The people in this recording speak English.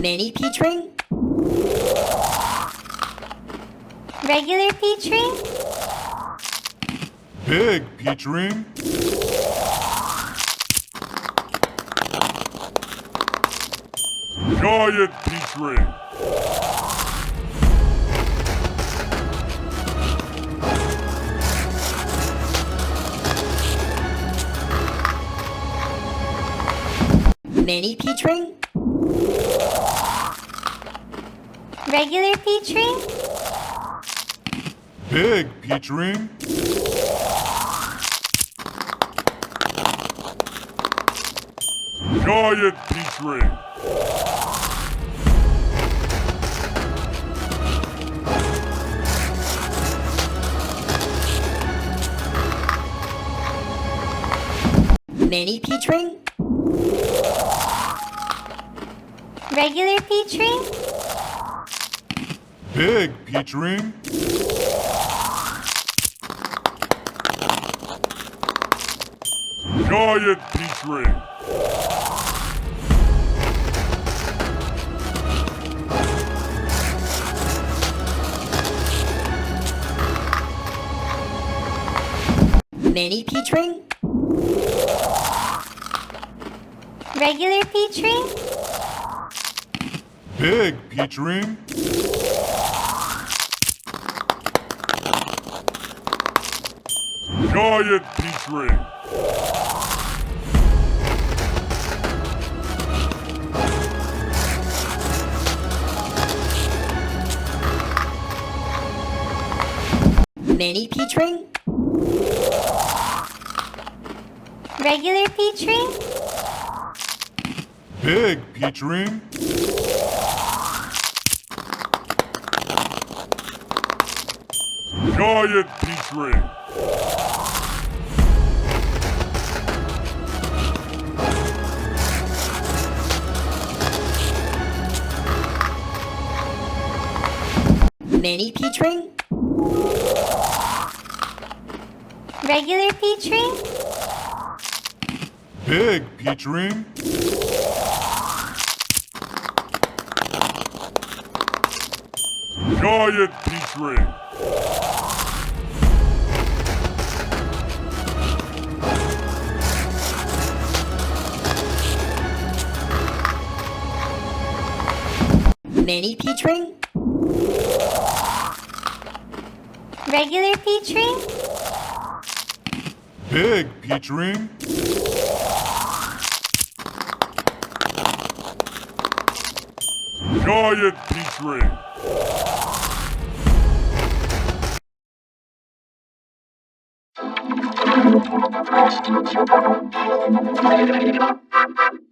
Mini peach ring? Regular peach ring? Big peach ring? Giant peach ring? Mini peach ring? Regular peach ring? Big peach ring? Giant peach ring? Mini peach ring? Regular peach ring? Big peach ring? Giant peach ring? Mini peach ring? Regular peach ring? Big peach ring? Giant peach ring? Mini peach ring? Regular peach ring? Big peach ring? Giant peach ring? Mini peach ring? Regular peach ring? Big peach ring? Giant peach ring? Mini peach ring? Regular peach ring? Big peach ring? Giant peach ring? Thank you.